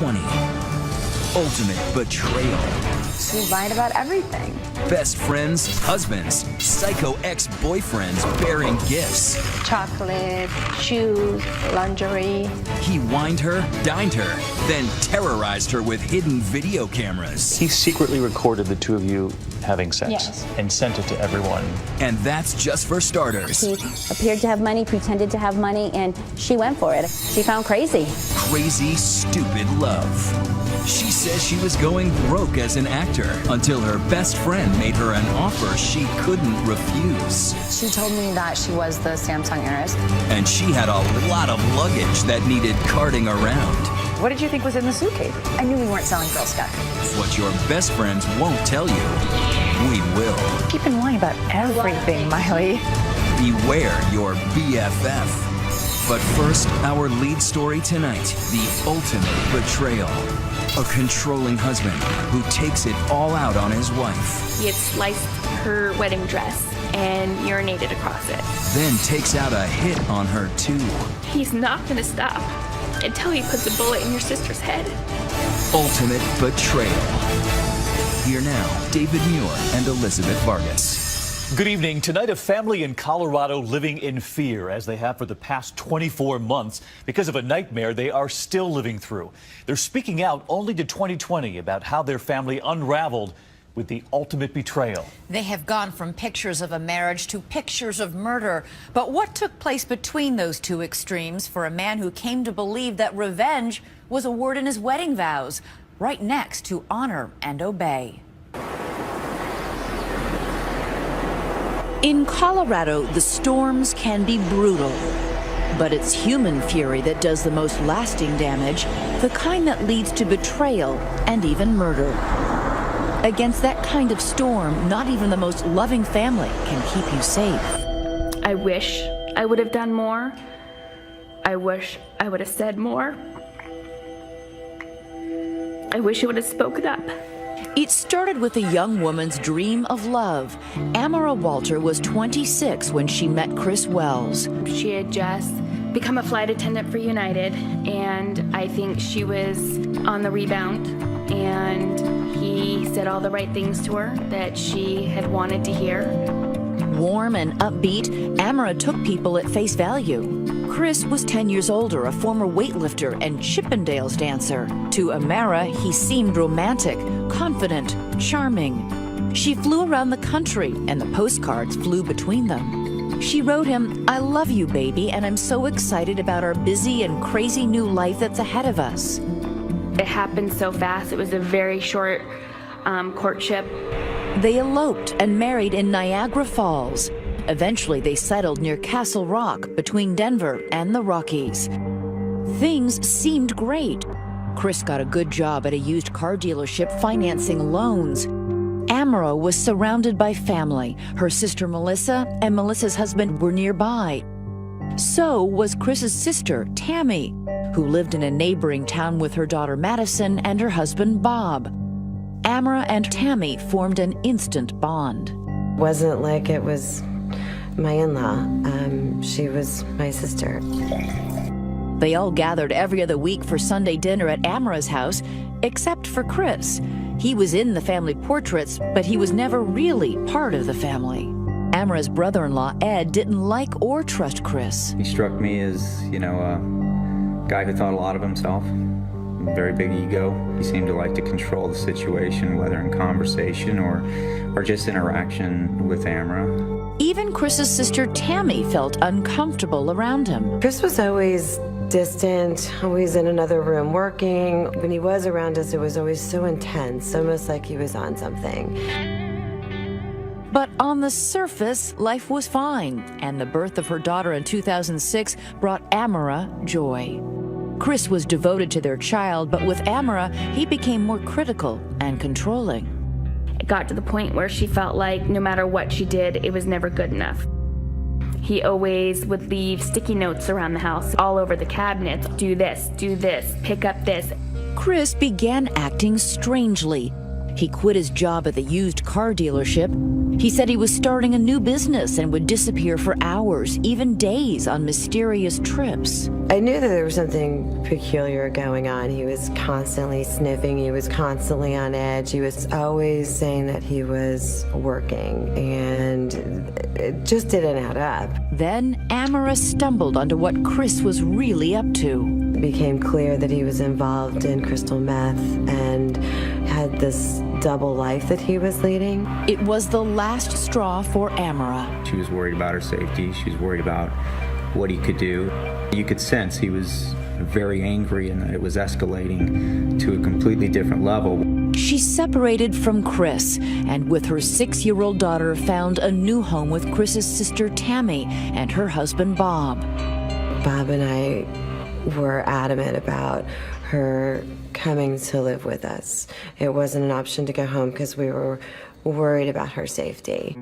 20. Ultimate betrayal. She lied about everything. Best friends, husbands, psycho ex-boyfriends bearing gifts. Chocolate, shoes, lingerie. He wined her, dined her, then terrorized her with hidden video cameras. He secretly recorded the two of you having sex. Yes. And sent it to everyone. And that's just for starters. He appeared to have money, pretended to have money, and she went for it. She found crazy. Crazy, stupid love. She says she was going broke as an actor until her best friend made her an offer she couldn't refuse. She told me that she was the Samsung heiress. And she had a lot of luggage that needed carting around. What did you think was in the suitcase? I knew we weren't selling Girl Scout cookies. What your best friends won't tell you, we will. Keep in lying about everything, Miley. Beware your BFF. But first, our lead story tonight, the ultimate betrayal. A controlling husband who takes it all out on his wife. He had sliced her wedding dress and urinated across it. Then takes out a hit on her too. He's not gonna stop until he puts a bullet in your sister's head. Ultimate betrayal. Here now, David Muir and Elizabeth Vargas. Good evening. Tonight, a family in Colorado living in fear as they have for the past 24 months because of a nightmare they are still living through. They're speaking out only to 2020 about how their family unraveled with the ultimate betrayal. They have gone from pictures of a marriage to pictures of murder. But what took place between those two extremes for a man who came to believe that revenge was a word in his wedding vows? Right next to Honor and Obey. In Colorado, the storms can be brutal, but it's human fury that does the most lasting damage, the kind that leads to betrayal and even murder. Against that kind of storm, not even the most loving family can keep you safe. I wish I would have done more. I wish I would have said more. I wish I would have spoken up. It started with a young woman's dream of love. Amara Walter was 26 when she met Chris Wells. She had just become a flight attendant for United, and I think she was on the rebound, and he said all the right things to her that she had wanted to hear. Warm and upbeat, Amara took people at face value. Chris was 10 years older, a former weightlifter and Chippendales dancer. To Amara, he seemed romantic, confident, charming. She flew around the country, and the postcards flew between them. She wrote him, "I love you, baby, and I'm so excited about our busy and crazy new life that's ahead of us." It happened so fast. It was a very short courtship. They eloped and married in Niagara Falls. Eventually, they settled near Castle Rock between Denver and the Rockies. Things seemed great. Chris got a good job at a used car dealership financing loans. Amara was surrounded by family. Her sister Melissa and Melissa's husband were nearby. So was Chris's sister, Tammy, who lived in a neighboring town with her daughter Madison and her husband Bob. Amara and Tammy formed an instant bond. Wasn't like it was my in-law. She was my sister. They all gathered every other week for Sunday dinner at Amara's house, except for Chris. He was in the family portraits, but he was never really part of the family. Amara's brother-in-law, Ed, didn't like or trust Chris. He struck me as, a guy who thought a lot of himself. Very big ego. He seemed to like to control the situation, whether in conversation or just interaction with Amara. Even Chris's sister Tammy felt uncomfortable around him. Chris was always distant, always in another room working. When he was around us, it was always so intense, almost like he was on something. But on the surface, life was fine, and the birth of her daughter in 2006 brought Amara joy. Chris was devoted to their child, but with Amara, he became more critical and controlling. It got to the point where she felt like no matter what she did, it was never good enough. He always would leave sticky notes around the house, all over the cabinets. Do this, pick up this. Chris began acting strangely. He quit his job at the used car dealership. He said he was starting a new business and would disappear for hours, even days, on mysterious trips. I knew that there was something peculiar going on. He was constantly sniffing. He was constantly on edge. He was always saying that he was working, and it just didn't add up. Then Amara stumbled onto what Chris was really up to. It became clear that he was involved in crystal meth and had this double life that he was leading. It was the last straw for Amara. She was worried about her safety. She was worried about what he could do. You could sense he was very angry and that it was escalating to a completely different level. She separated from Chris and with her 6-year-old daughter found a new home with Chris's sister Tammy and her husband Bob. Bob and I were adamant about her coming to live with us. It wasn't an option to go home because we were worried about her safety.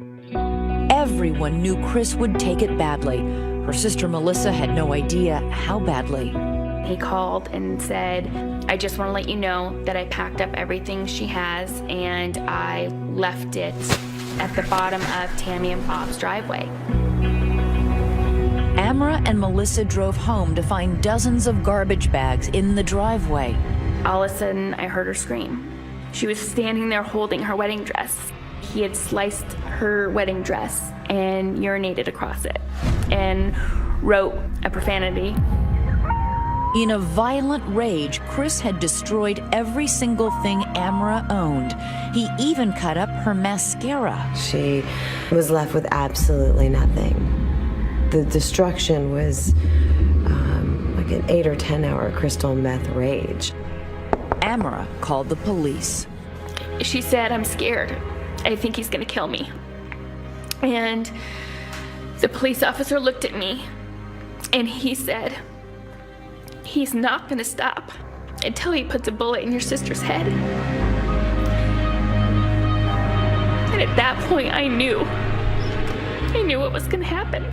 Everyone knew Chris would take it badly. Her sister Melissa had no idea how badly. He called and said, I just want to let you know that I packed up everything she has and I left it at the bottom of Tammy and Bob's driveway. Amara and Melissa drove home to find dozens of garbage bags in the driveway. All of a sudden, I heard her scream. She was standing there holding her wedding dress. He had sliced her wedding dress and urinated across it and wrote a profanity. In a violent rage, Chris had destroyed every single thing Amara owned. He even cut up her mascara. She was left with absolutely nothing. The destruction was like an 8 or 10 hour crystal meth rage. Amara called the police. She said, I'm scared. I think he's gonna kill me. And the police officer looked at me and he said, he's not gonna stop until he puts a bullet in your sister's head. And at that point, I knew what was gonna happen.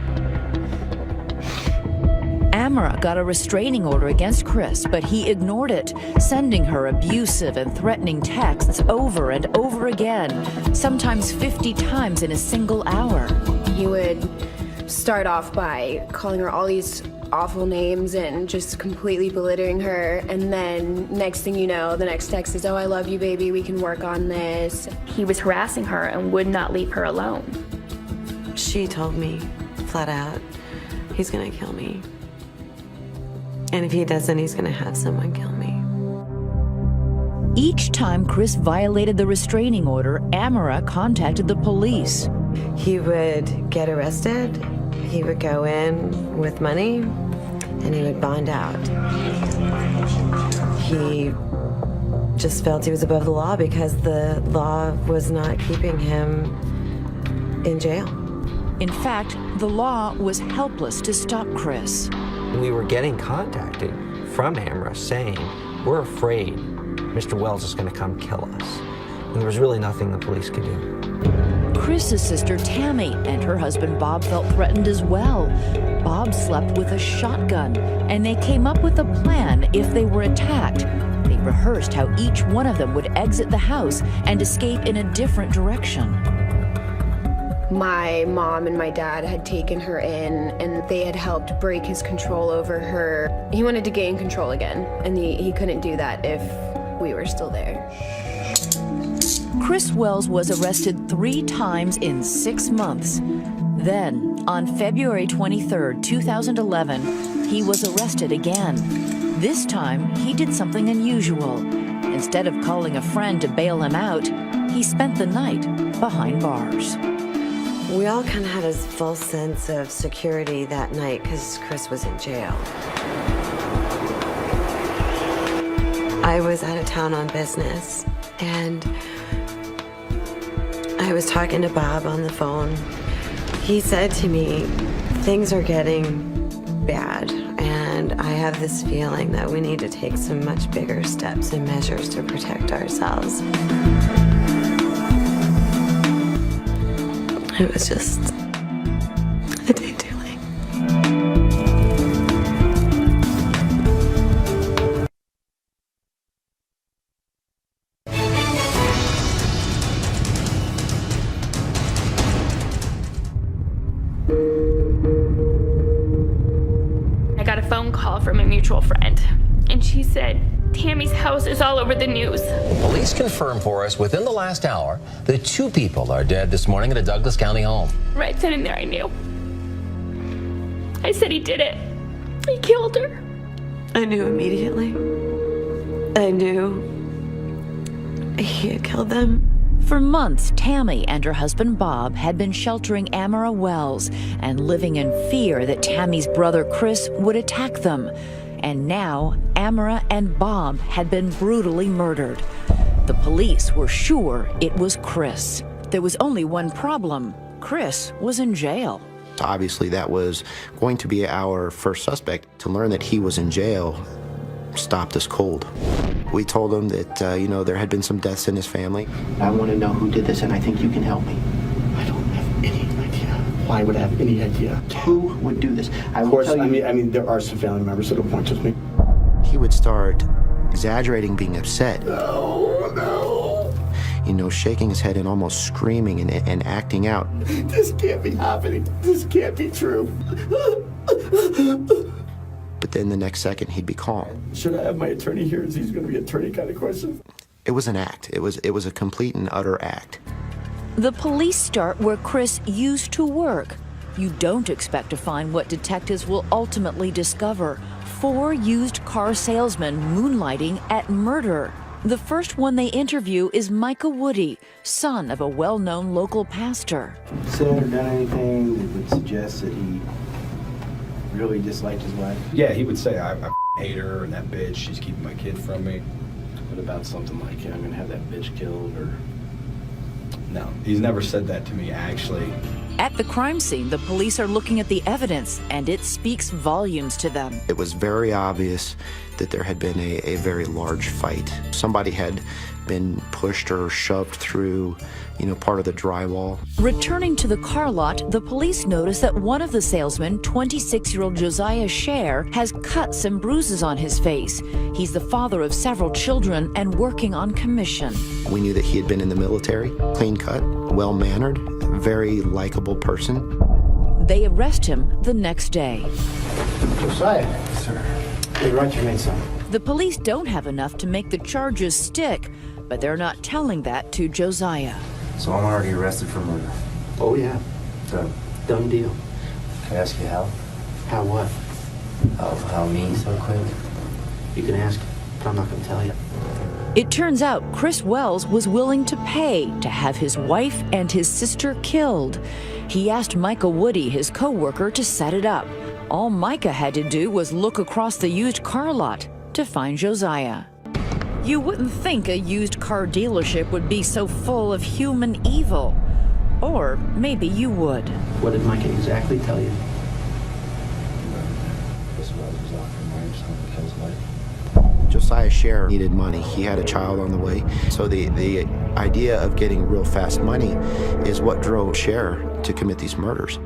Amara got a restraining order against Chris, but he ignored it, sending her abusive and threatening texts over and over again, sometimes 50 times in a single hour. He would start off by calling her all these awful names and just completely belittling her, and then next thing you know, the next text is, oh, I love you, baby, we can work on this. He was harassing her and would not leave her alone. She told me flat out, he's gonna kill me. And if he doesn't, he's gonna have someone kill me. Each time Chris violated the restraining order, Amara contacted the police. He would get arrested, he would go in with money, and he would bond out. He just felt he was above the law because the law was not keeping him in jail. In fact, the law was helpless to stop Chris. We were getting contacted from Amara saying, we're afraid Mr. Wells is going to come kill us. And there was really nothing the police could do. Chris's sister Tammy and her husband Bob felt threatened as well. Bob slept with a shotgun, and they came up with a plan if they were attacked. They rehearsed how each one of them would exit the house and escape in a different direction. My mom and my dad had taken her in, and they had helped break his control over her. He wanted to gain control again, and he couldn't do that if we were still there. Chris Wells was arrested 3 times in 6 months. Then, on February 23, 2011, he was arrested again. This time, he did something unusual. Instead of calling a friend to bail him out, he spent the night behind bars. We all kind of had a false sense of security that night because Chris was in jail. I was out of town on business, and I was talking to Bob on the phone. He said to me, things are getting bad, and I have this feeling that we need to take some much bigger steps and measures to protect ourselves. It was just a day too late. from a mutual friend, and she said, Tammy's house is all over the news. Police confirmed for us within the last hour that 2 people are dead this morning at a Douglas County home. Right then and there, I knew. I said he did it. He killed her. I knew immediately. I knew he had killed them. For months, Tammy and her husband Bob had been sheltering Amara Wells and living in fear that Tammy's brother Chris would attack them. And now, Amara and Bob had been brutally murdered. The police were sure it was Chris. There was only one problem. Chris was in jail. Obviously, that was going to be our first suspect. To learn that he was in jail stopped us cold. We told him that, there had been some deaths in his family. I want to know who did this, and I think you can help me. I don't have any idea. Why would I have any idea? Who would do this? Of course, I mean, there are some family members that'll point to me. He would start exaggerating being upset. No. Shaking his head and almost screaming and acting out. This can't be happening. This can't be true. But then the next second, he'd be calm. Should I have my attorney here? Is these going to be attorney kind of questions? It was an act. It was a complete and utter act. The police start where Chris used to work. You don't expect to find what detectives will ultimately discover. 4 used car salesmen moonlighting at murder. The first one they interview is Micah Woody, son of a well-known local pastor. Said or done anything that would suggest that he really disliked his wife? Yeah, he would say, I hate her and that bitch, she's keeping my kid from me. What about something like, I'm going to have that bitch killed, or... No, he's never said that to me, actually. At the crime scene, the police are looking at the evidence, and it speaks volumes to them. It was very obvious that there had been a very large fight. Somebody had been pushed or shoved through, part of the drywall. Returning to the car lot, the police notice that one of the salesmen, 26-year-old Josiah Scher, has cuts and bruises on his face. He's the father of several children and working on commission. We knew that he had been in the military, clean cut, well-mannered, very likable person. They arrest him the next day. Josiah, sir. Hey, Roger made some. The police don't have enough to make the charges stick, but they're not telling that to Josiah. So I'm already arrested for murder. Oh, yeah. So, Done deal. can I ask you how? How what? How me so quick? You can ask, but I'm not going to tell you. It turns out Chris Wells was willing to pay to have his wife and his sister killed. He asked Micah Woody, his co-worker, to set it up. All Micah had to do was look across the used car lot to find Josiah. You wouldn't think a used car dealership would be so full of human evil. Or maybe you would. What did Micah exactly tell you? Josiah Scher needed money. He had a child on the way. So the idea of getting real fast money is what drove Scher to commit these murders.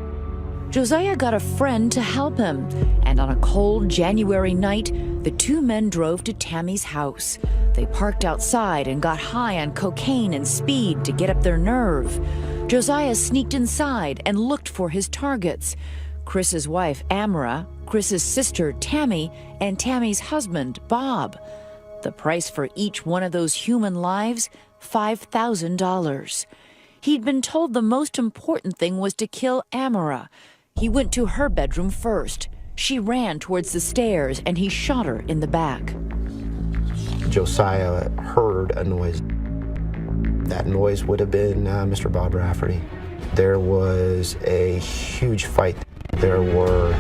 Josiah got a friend to help him, and on a cold January night, the 2 men drove to Tammy's house. They parked outside and got high on cocaine and speed to get up their nerve. Josiah sneaked inside and looked for his targets: Chris's wife, Amara, Chris's sister, Tammy, and Tammy's husband, Bob. The price for each one of those human lives, $5,000. He'd been told the most important thing was to kill Amara. He went to her bedroom first. She ran towards the stairs, and he shot her in the back. Josiah heard a noise. That noise would have been Mr. Bob Rafferty. There was a huge fight. There were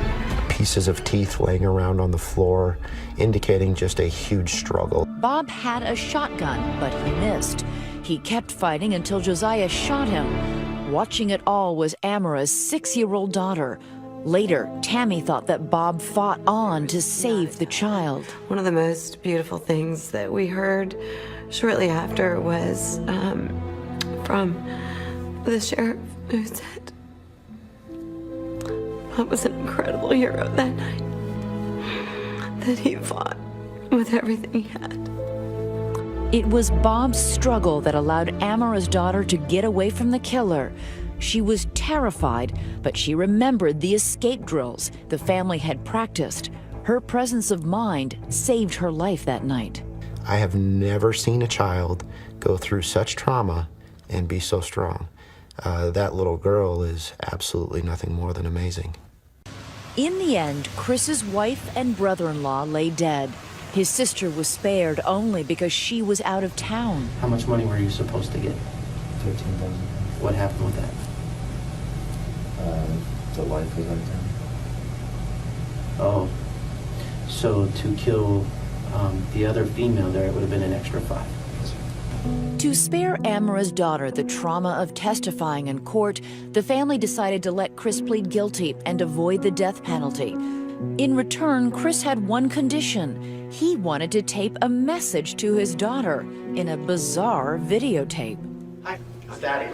pieces of teeth laying around on the floor, indicating just a huge struggle. Bob had a shotgun, but he missed. He kept fighting until Josiah shot him. Watching it all was Amara's 6-year-old daughter. Later, Tammy thought that Bob fought on to save the child. One of the most beautiful things that we heard shortly after was from the sheriff, who said Bob was an incredible hero that night, that he fought with everything he had. It was Bob's struggle that allowed Amara's daughter to get away from the killer. She was terrified, but she remembered the escape drills the family had practiced. Her presence of mind saved her life that night. I have never seen a child go through such trauma and be so strong. That little girl is absolutely nothing more than amazing. In the end, Chris's wife and brother-in-law lay dead. His sister was spared only because she was out of town. How much money were you supposed to get? $13,000. What happened with that? The wife was out of town. Oh, so to kill the other female there, it would have been an extra $5. To spare Amara's daughter the trauma of testifying in court, the family decided to let Chris plead guilty and avoid the death penalty. In return, Chris had one condition. He wanted to tape a message to his daughter in a bizarre videotape. Hi, it's Daddy.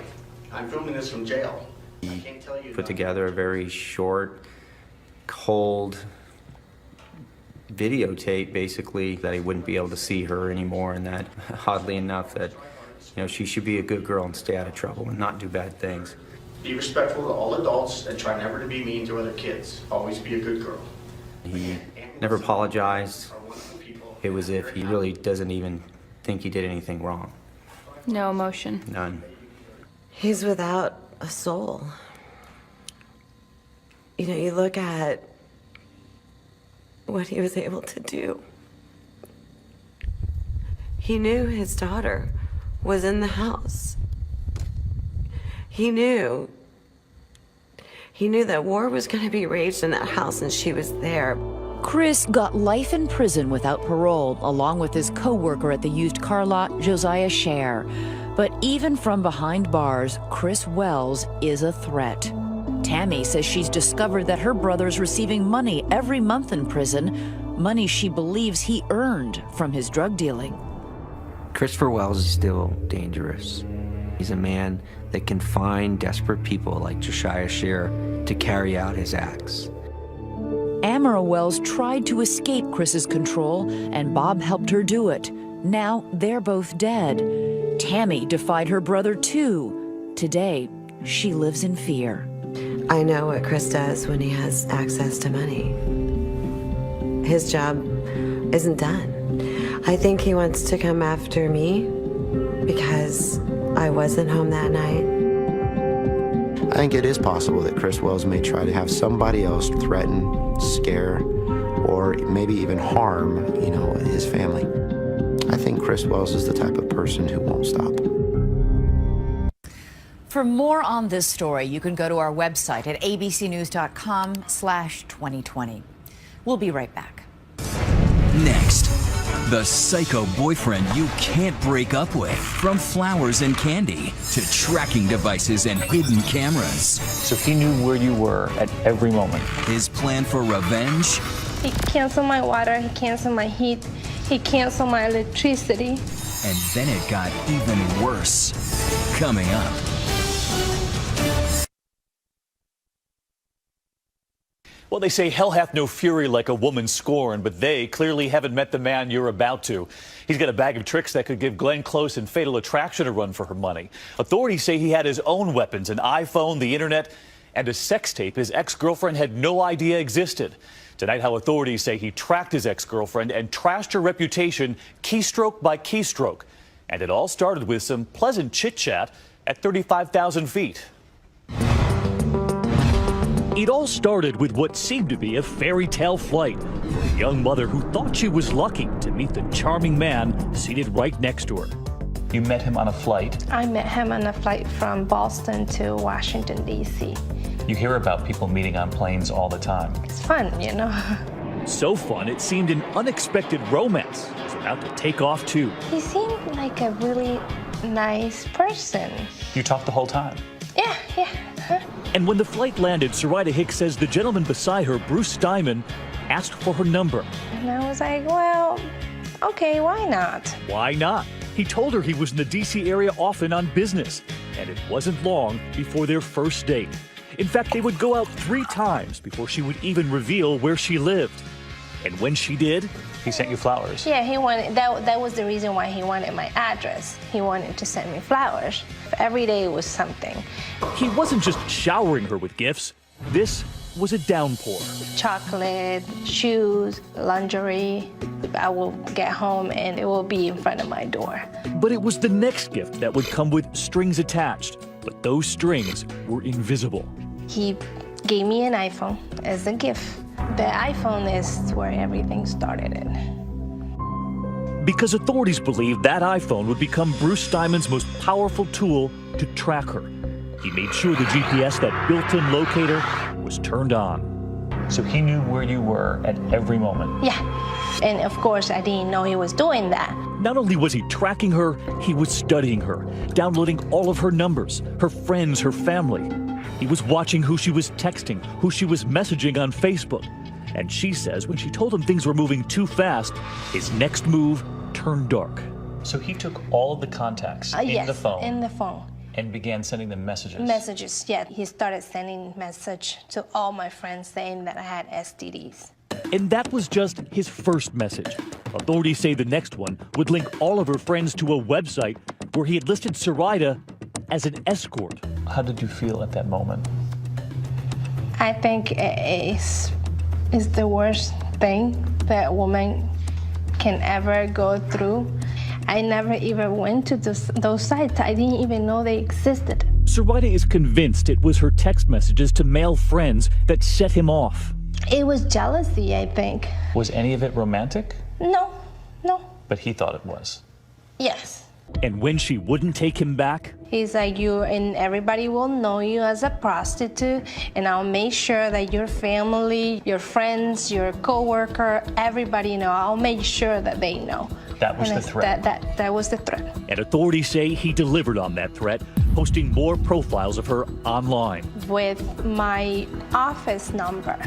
I'm filming this from jail. I can't tell you. Put together a very short, cold videotape, basically, that he wouldn't be able to see her anymore, and that, oddly enough, that, you know, she should be a good girl and stay out of trouble and not do bad things. Be respectful to all adults and try never to be mean to other kids. Always be a good girl. He never apologized. It was as if he really doesn't even think he did anything wrong. No emotion. None. He's without a soul. You know, you look at what he was able to do. He knew his daughter was in the house. He knew that war was going to be raged in that house, and she was there. Chris got life in prison without parole, along with his co-worker at the used car lot, Josiah Scher. But even from behind bars, Chris Wells is a threat. Tammy says she's discovered that her brother's receiving money every month in prison, money she believes he earned from his drug dealing. Christopher Wells is still dangerous. He's a man that can find desperate people like Josiah Scher to carry out his acts. Amara Wells tried to escape Chris's control, and Bob helped her do it. Now they're both dead. Tammy defied her brother too. Today, she lives in fear. I know what Chris does when he has access to money. His job isn't done. I think he wants to come after me because I wasn't home that night. I think it is possible that Chris Wells may try to have somebody else threaten, scare, or maybe even harm, his family. I think Chris Wells is the type of person who won't stop. For more on this story, you can go to our website at abcnews.com/2020. We'll be right back. Next, the psycho boyfriend you can't break up with. From flowers and candy to tracking devices and hidden cameras. So he knew where you were at every moment. His plan for revenge? He canceled my water, he canceled my heat, he canceled my electricity. And then it got even worse. Coming up. Well, they say hell hath no fury like a woman scorned, but they clearly haven't met the man you're about to. He's got a bag of tricks that could give Glenn Close and Fatal Attraction a run for her money. Authorities say he had his own weapons, an iPhone, the internet, and a sex tape his ex-girlfriend had no idea existed. Tonight, how authorities say he tracked his ex-girlfriend and trashed her reputation keystroke by keystroke. And it all started with some pleasant chit-chat at 35,000 feet. It all started with what seemed to be a fairy tale flight for a young mother who thought she was lucky to meet the charming man seated right next to her. You met him on a flight? I met him on a flight from Boston to Washington, D.C. You hear about people meeting on planes all the time. It's fun, So fun, it seemed an unexpected romance was about to take off, too. He seemed like a really nice person. You talked the whole time? Yeah. And when the flight landed, Sarita Hicks says the gentleman beside her, Bruce Steinman, asked for her number. And I was like, well, okay, why not? Why not? He told her he was in the D.C. area often on business, and it wasn't long before their first date. In fact, they would go out 3 times before she would even reveal where she lived. And when she did, he sent you flowers. Yeah, he wanted, that was the reason why he wanted my address. He wanted to send me flowers. Every day was something. He wasn't just showering her with gifts. This was a downpour. Chocolate, shoes, lingerie. I will get home and it will be in front of my door. But it was the next gift that would come with strings attached. But those strings were invisible. He gave me an iPhone as a gift. The iPhone is where everything started in. Because authorities believed that iPhone would become Bruce Diamond's most powerful tool to track her. He made sure the GPS, that built-in locator, was turned on. So he knew where you were at every moment? Yeah. And of course, I didn't know he was doing that. Not only was he tracking her, he was studying her, downloading all of her numbers, her friends, her family. He was watching who she was texting, who she was messaging on Facebook. And she says when she told him things were moving too fast, his next move turned dark. So he took all of the contacts Yes, in the phone in the phone. and began sending them messages. Messages, yeah. He started sending message to all my friends saying that I had STDs. And that was just his first message. Authorities say the next one would link all of her friends to a website where he had listed Sarita as an escort. How did you feel at that moment? I think it's the worst thing that a woman can ever go through. I never even went to those sites. I didn't even know they existed. Sarita is convinced it was her text messages to male friends that set him off. It was jealousy, I think. Was any of it romantic? No. But he thought it was. Yes. And when she wouldn't take him back, He's like, you and everybody will know you as a prostitute, and I'll make sure that your family, your friends, your coworker, everybody know. I'll make sure that they know. That was the threat. That was the threat. And authorities say he delivered on that threat, posting more profiles of her online. With my office number.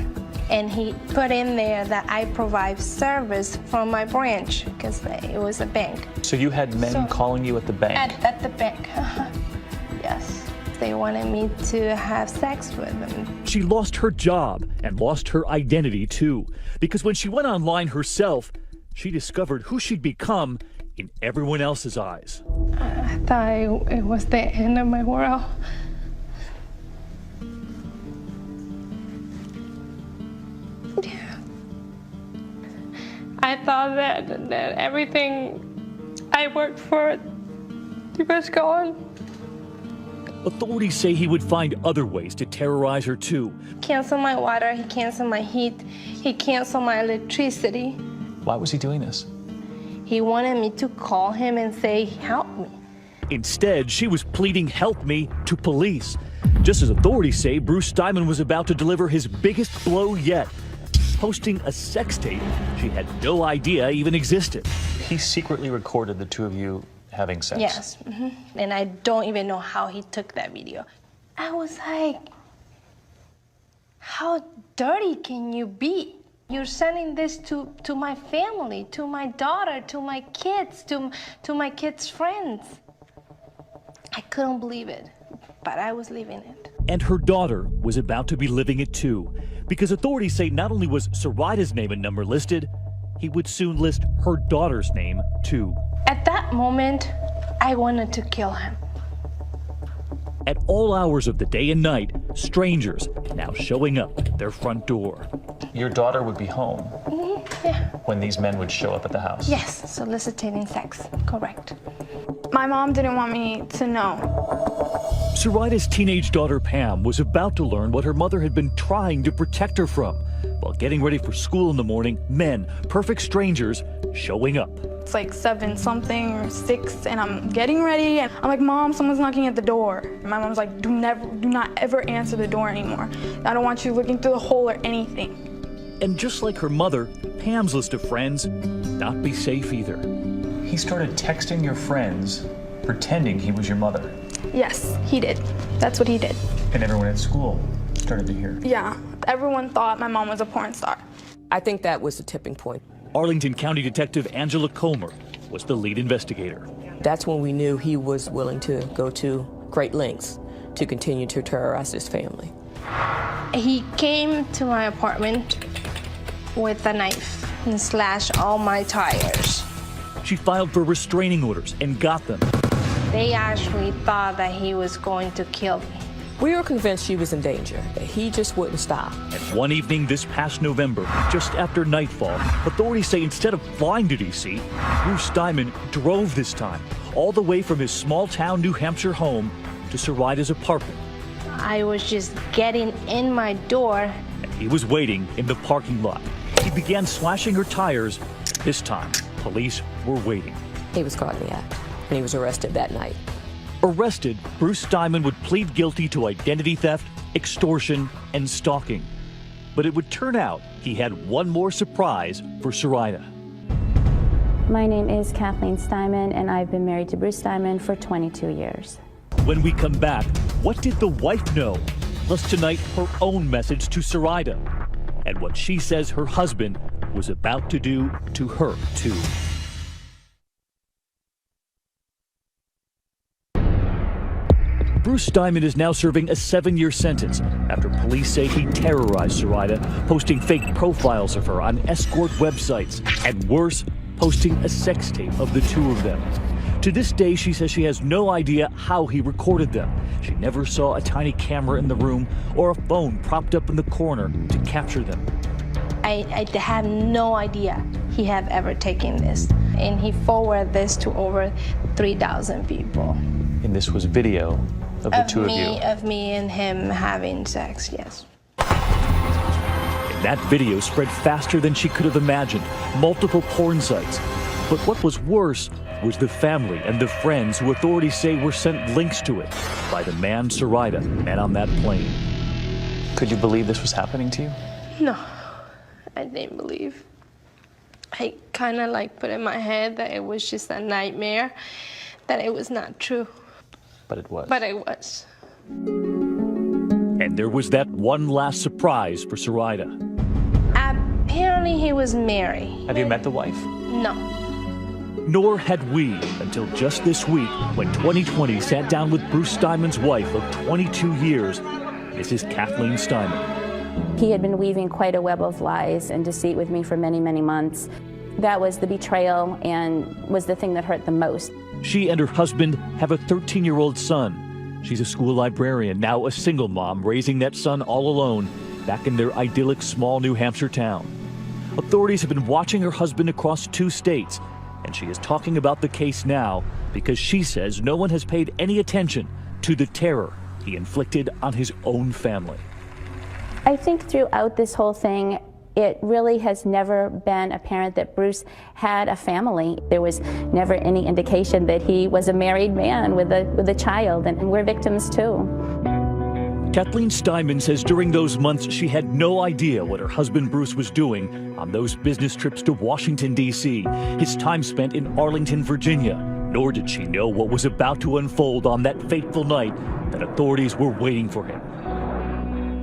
And he put in there that I provide service from my branch, because it was a bank. So you had men calling you at the bank? At the bank, yes. They wanted me to have sex with them. She lost her job and lost her identity too, because when she went online herself, she discovered who she'd become in everyone else's eyes. I thought it was the end of my world. I thought that everything I worked for was gone. Authorities say he would find other ways to terrorize her too. Cancel my water, he canceled my heat, he canceled my electricity. Why was he doing this? He wanted me to call him and say, help me. Instead, she was pleading help me to police. Just as authorities say Bruce Diamond was about to deliver his biggest blow yet, posting a sex tape she had no idea even existed. He secretly recorded the two of you having sex? Yes, and I don't even know how he took that video. I was like, how dirty can you be? You're sending this to my family, to my daughter, to my kids, to my kids' friends. I couldn't believe it, but I was living it. And her daughter was about to be living it too, because authorities say not only was Sarita's name and number listed, he would soon list her daughter's name too. At that moment, I wanted to kill him. At all hours of the day and night, strangers now showing up at their front door. Your daughter would be home Yeah. when these men would show up at the house? Yes, soliciting sex, correct. My mom didn't want me to know. Sarita's teenage daughter Pam was about to learn what her mother had been trying to protect her from. While getting ready for school in the morning, men, perfect strangers, showing up. It's like 7-something or 6, and I'm getting ready, and I'm like, Mom, someone's knocking at the door. And my mom's like, do not ever answer the door anymore. I don't want you looking through the hole or anything. And just like her mother, Pam's list of friends not be safe either. He started texting your friends, pretending he was your mother. Yes, he did. That's what he did. And everyone at school started to hear. Yeah, everyone thought my mom was a porn star. I think that was the tipping point. Arlington County Detective Angela Comer was the lead investigator. That's when we knew he was willing to go to great lengths to continue to terrorize his family. He came to my apartment with a knife and slashed all my tires. She filed for restraining orders and got them. They actually thought that he was going to kill me. We were convinced she was in danger, that he just wouldn't stop. And one evening this past November, just after nightfall, authorities say instead of flying to D.C., Bruce Diamond drove this time, all the way from his small-town New Hampshire home to Saraida's apartment. I was just getting in my door. And he was waiting in the parking lot. He began slashing her tires. This time, police were waiting. He was caught in the act, and he was arrested that night. Arrested, Bruce Diamond would plead guilty to identity theft, extortion, and stalking. But it would turn out he had one more surprise for Saraida. My name is Kathleen Steinman, and I've been married to Bruce Diamond for 22 years. When we come back, what did the wife know? Plus tonight, her own message to Saraida and what she says her husband was about to do to her, too. Bruce Diamond is now serving a 7-year sentence after police say he terrorized Saraida, posting fake profiles of her on escort websites, and worse, posting a sex tape of the two of them. To this day, she says she has no idea how he recorded them. She never saw a tiny camera in the room or a phone propped up in the corner to capture them. I have no idea he have ever taken this. And he forwarded this to over 3,000 people. And this was video of the two of you? Of me and him having sex, yes. And that video spread faster than she could have imagined. Multiple porn sites. But what was worse was the family and the friends who authorities say were sent links to it by the man Saraida met on that plane. Could you believe this was happening to you? No, I didn't believe. I kind of like put in my head that it was just a nightmare, that it was not true. But it was. But it was. And there was that one last surprise for Saraida. Apparently he was married. Have you met the wife? No. Nor had we until just this week when 2020 sat down with Bruce Diamond's wife of 22 years, Mrs. Kathleen Steinman. He had been weaving quite a web of lies and deceit with me for many, many months. That was the betrayal and was the thing that hurt the most. She and her husband have a 13-year-old son. She's a school librarian, now a single mom, raising that son all alone back in their idyllic small New Hampshire town. Authorities have been watching her husband across 2 states, and she is talking about the case now because she says no one has paid any attention to the terror he inflicted on his own family. I think throughout this whole thing, it really has never been apparent that Bruce had a family. There was never any indication that he was a married man with a child, and we're victims too. Kathleen Steinman says during those months she had no idea what her husband Bruce was doing on those business trips to Washington, D.C., his time spent in Arlington, Virginia, nor did she know what was about to unfold on that fateful night that authorities were waiting for him.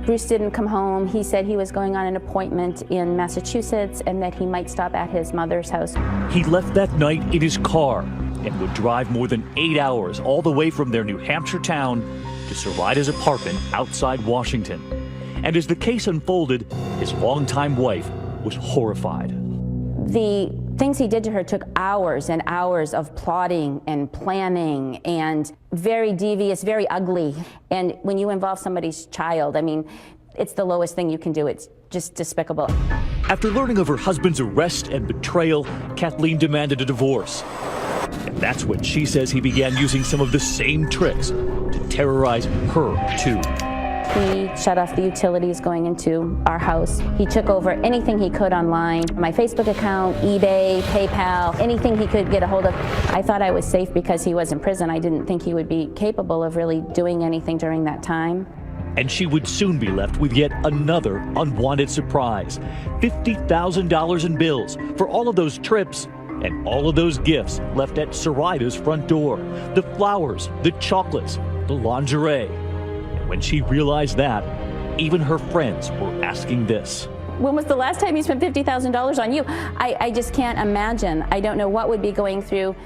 Bruce didn't come home. He said he was going on an appointment in Massachusetts and that he might stop at his mother's house. He left that night in his car and would drive more than 8 hours all the way from their New Hampshire town to Saraida's apartment outside Washington. And as the case unfolded, his longtime wife was horrified. The things he did to her took hours and hours of plotting and planning and very devious, very ugly. And when you involve somebody's child, I mean, it's the lowest thing you can do. It's just despicable. After learning of her husband's arrest and betrayal, Kathleen demanded a divorce. And that's when she says he began using some of the same tricks to terrorize her, too. He shut off the utilities going into our house. He took over anything he could online, my Facebook account, eBay, PayPal, anything he could get a hold of. I thought I was safe because he was in prison. I didn't think he would be capable of really doing anything during that time. And she would soon be left with yet another unwanted surprise. $50,000 in bills for all of those trips and all of those gifts left at Saraida's front door. The flowers, the chocolates, the lingerie. When she realized that, even her friends were asking this. When was the last time you spent $50,000 on you? I just can't imagine. I don't know what would be going through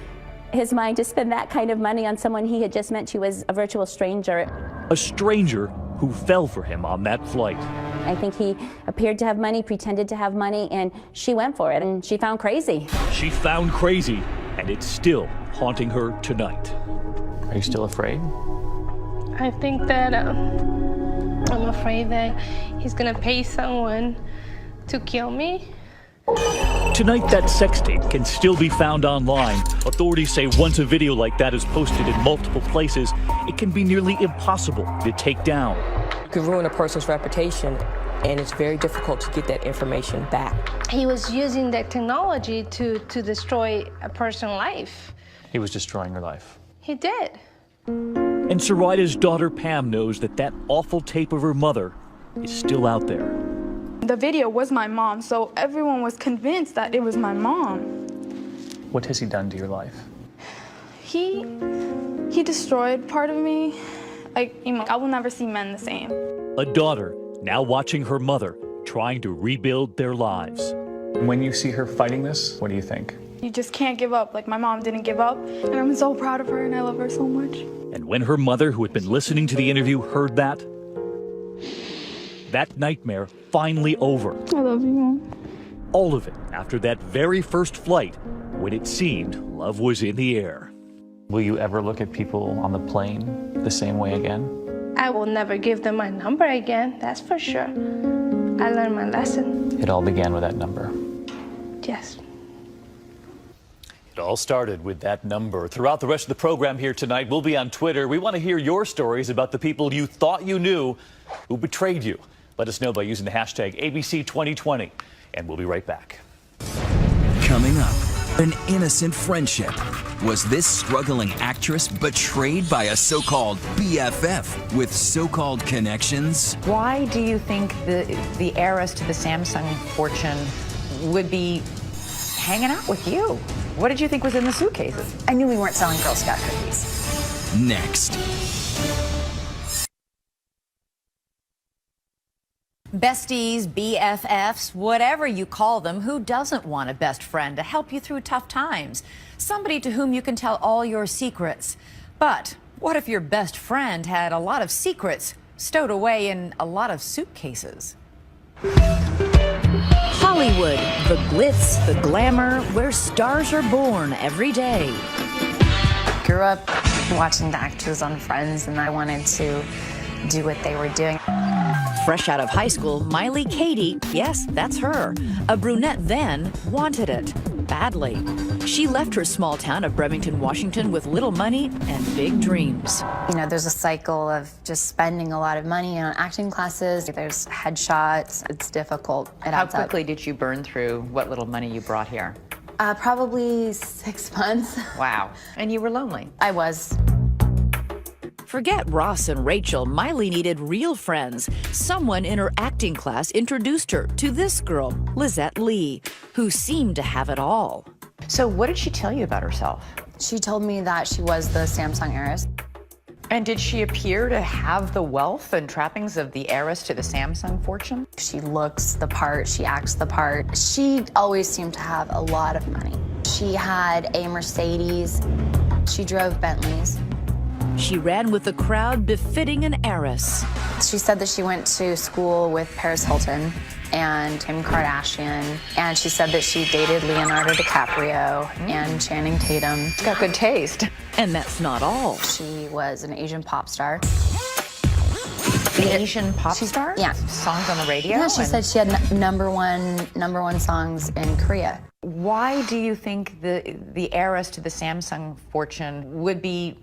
his mind to spend that kind of money on someone he had just met to was a virtual stranger. A stranger who fell for him on that flight. I think he appeared to have money, pretended to have money, and she went for it, and she found crazy. She found crazy, and it's still haunting her tonight. Are you still afraid? I think that I'm afraid that he's gonna pay someone to kill me. Tonight, that sex tape can still be found online. Authorities say once a video like that is posted in multiple places, it can be nearly impossible to take down. It could ruin a person's reputation, and it's very difficult to get that information back. He was using that technology to destroy a person's life. He was destroying her life. He did. And Saraida's daughter Pam knows that that awful tape of her mother is still out there. The video was my mom, so everyone was convinced that it was my mom. What has he done to your life? He destroyed part of me. Like, I will never see men the same. A daughter now watching her mother trying to rebuild their lives. When you see her fighting this, what do you think? You just can't give up. Like, my mom didn't give up, and I'm so proud of her, and I love her so much. And when her mother, who had been listening to the interview, heard that nightmare finally over. I love you, Mom. All of it after that very first flight when it seemed love was in the air. Will you ever look at people on the plane the same way again? I will never give them my number again, that's for sure. I learned my lesson. It all began with that number. Yes. It all started with that number. Throughout the rest of the program here tonight, we'll be on Twitter. We want to hear your stories about the people you thought you knew who betrayed you. Let us know by using the hashtag ABC2020, and we'll be right back. Coming up, an innocent friendship. Was this struggling actress betrayed by a so-called BFF with so-called connections? Why do you think the heiress to the Samsung fortune would be hanging out with you? What did you think was in the suitcases? I knew we weren't selling Girl Scout cookies. Next. Besties, BFFs, whatever you call them, who doesn't want a best friend to help you through tough times? Somebody to whom you can tell all your secrets. But what if your best friend had a lot of secrets stowed away in a lot of suitcases? Hollywood, the glitz, the glamour, where stars are born every day. Grew up watching the actors on Friends, and I wanted to do what they were doing. Fresh out of high school, Miley Katie, yes, that's her, a brunette then, wanted it badly. She left her small town of Bremerton, Washington with little money and big dreams. You know, there's a cycle of just spending a lot of money on acting classes. There's headshots. It's difficult. How quickly did you burn through what little money you brought here? Probably 6 months. Wow. And you were lonely. I was. Forget Ross and Rachel, Miley needed real friends. Someone in her acting class introduced her to this girl, Lizette Lee, who seemed to have it all. So what did she tell you about herself? She told me that she was the Samsung heiress. And did she appear to have the wealth and trappings of the heiress to the Samsung fortune? She looks the part, she acts the part. She always seemed to have a lot of money. She had a Mercedes. She drove Bentleys. She ran with the crowd befitting an heiress. She said that she went to school with Paris Hilton and Kim Kardashian, and she said that she dated Leonardo DiCaprio and Channing Tatum. She's got good taste. And that's not all. She was an Asian pop star. An Asian pop star? Yeah. Songs on the radio? Yeah, she said she had number one songs in Korea. Why do you think the heiress to the Samsung fortune would be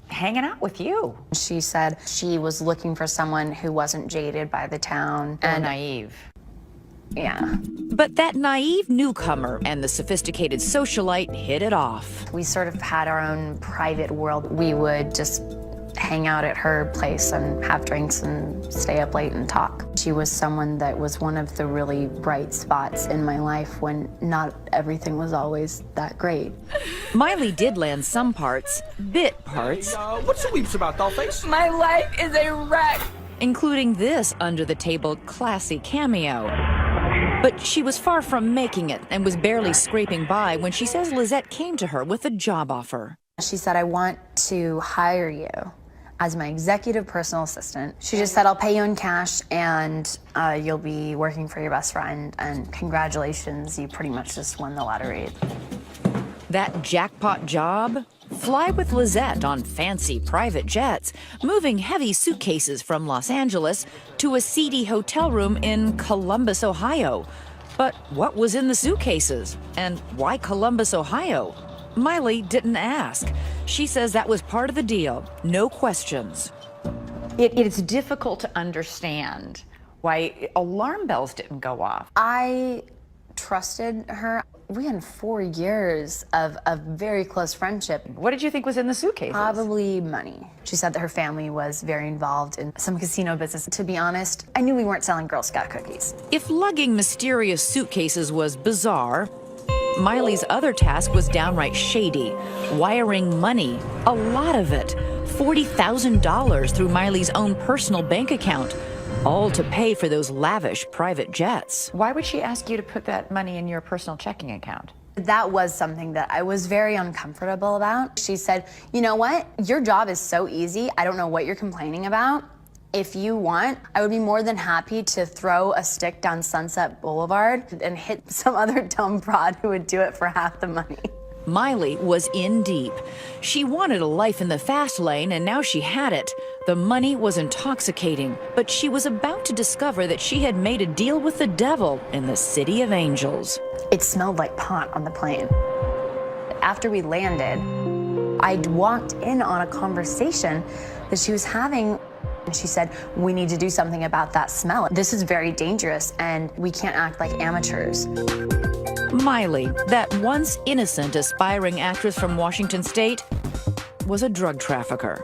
hanging out with you? She said she was looking for someone who wasn't jaded by the town. And naive. Yeah. But that naive newcomer and the sophisticated socialite hit it off. We sort of had our own private world. We would just hang out at her place and have drinks and stay up late and talk. She was someone that was one of the really bright spots in my life when not everything was always that great. Miley did land some parts, bit parts. Hey, what's the weeps about, dollface? My life is a wreck. Including this under-the-table classy cameo. But she was far from making it and was barely scraping by when she says Lizette came to her with a job offer. She said, I want to hire you as my executive personal assistant. She just said, I'll pay you in cash and you'll be working for your best friend, and congratulations, you pretty much just won the lottery. That jackpot job? Fly with Lizette on fancy private jets, moving heavy suitcases from Los Angeles to a seedy hotel room in Columbus, Ohio. But what was in the suitcases? And why Columbus, Ohio? Miley didn't ask. She says that was part of the deal. No questions. It's difficult to understand why alarm bells didn't go off. I trusted her. We had 4 years of a very close friendship. What did you think was in the suitcases? Probably money. She said that her family was very involved in some casino business. To be honest, I knew we weren't selling Girl Scout cookies. If lugging mysterious suitcases was bizarre, Miley's other task was downright shady. Wiring money, a lot of it. $40,000 through Miley's own personal bank account, all to pay for those lavish private jets. Why would she ask you to put that money in your personal checking account? That was something that I was very uncomfortable about. She said, you know what? Your job is so easy. I don't know what you're complaining about. If you want, I would be more than happy to throw a stick down Sunset Boulevard and hit some other dumb broad who would do it for half the money. Miley was in deep. She wanted a life in the fast lane, and now she had it. The money was intoxicating, but she was about to discover that she had made a deal with the devil in the City of Angels. It smelled like pot on the plane. After we landed, I'd walked in on a conversation that she was having. And she said, we need to do something about that smell. This is very dangerous, and we can't act like amateurs. Miley, that once innocent aspiring actress from Washington State, was a drug trafficker.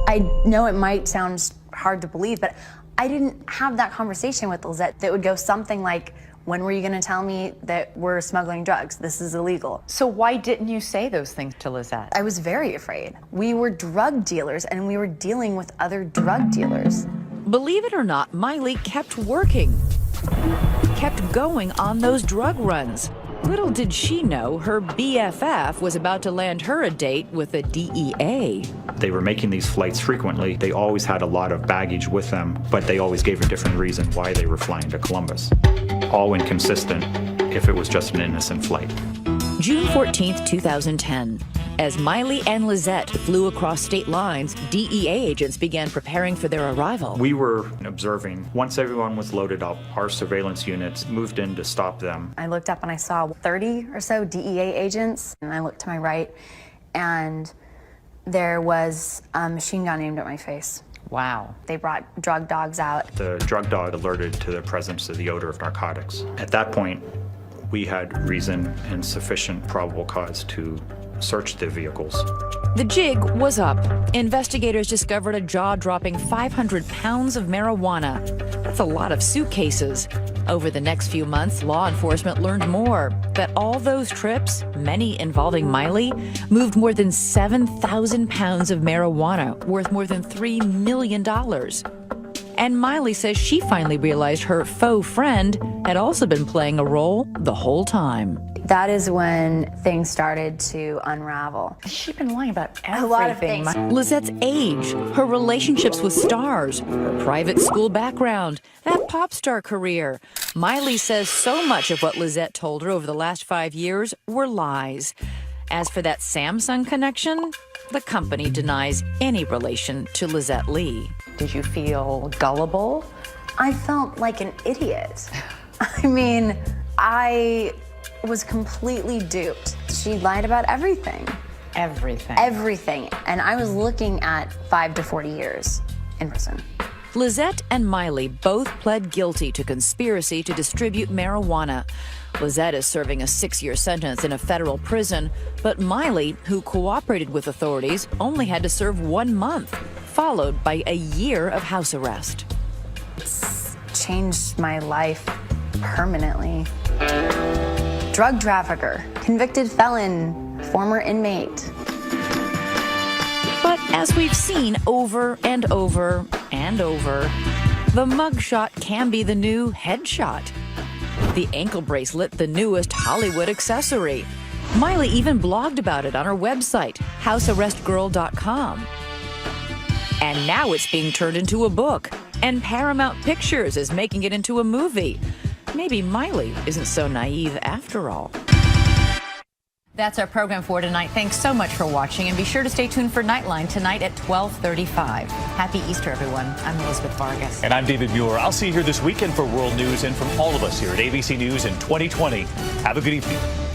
I know it might sound hard to believe, but I didn't have that conversation with Lizette that would go something like, when were you going to tell me that we're smuggling drugs? This is illegal. So why didn't you say those things to Lizette? I was very afraid. We were drug dealers, and we were dealing with other drug dealers. Believe it or not, Miley kept working, kept going on those drug runs. Little did she know her BFF was about to land her a date with the DEA. They were making these flights frequently. They always had a lot of baggage with them, but they always gave a different reason why they were flying to Columbus. All inconsistent if it was just an innocent flight. June 14th, 2010. As Miley and Lizette flew across state lines, DEA agents began preparing for their arrival. We were observing. Once everyone was loaded up, our surveillance units moved in to stop them. I looked up and I saw 30 or so DEA agents, and I looked to my right, and there was a machine gun aimed at my face. Wow. They brought drug dogs out. The drug dog alerted to the presence of the odor of narcotics. At that point, we had reason and sufficient probable cause to search the vehicles. The jig was up. Investigators discovered a jaw-dropping 500 pounds of marijuana. That's a lot of suitcases. Over the next few months, law enforcement learned more, that all those trips, many involving Miley, moved more than 7,000 pounds of marijuana, worth more than $3 million. And Miley says she finally realized her faux friend had also been playing a role the whole time. That is when things started to unravel. She's been lying about everything. A lot of things. Lizette's age, her relationships with stars, her private school background, that pop star career. Miley says so much of what Lizette told her over the last 5 years were lies. As for that Samsung connection, the company denies any relation to Lizette Lee. Did you feel gullible? I felt like an idiot. I mean, I was completely duped. She lied about everything. Everything. Everything. And I was looking at 5 to 40 years in prison. Lizette and Miley both pled guilty to conspiracy to distribute marijuana. Lizette is serving a 6-year sentence in a federal prison, but Miley, who cooperated with authorities, only had to serve 1 month, followed by a year of house arrest. It's changed my life permanently. Drug trafficker, convicted felon, former inmate. But as we've seen over and over and over, the mugshot can be the new headshot. The ankle bracelet, the newest Hollywood accessory. Miley even blogged about it on her website, housearrestgirl.com. And now it's being turned into a book, and Paramount Pictures is making it into a movie. Maybe Miley isn't so naive after all. That's our program for tonight. Thanks so much for watching, and be sure to stay tuned for Nightline tonight at 12:35. Happy Easter, everyone. I'm Elizabeth Vargas. And I'm David Muir. I'll see you here this weekend for World News, and from all of us here at ABC News in 2020, have a good evening.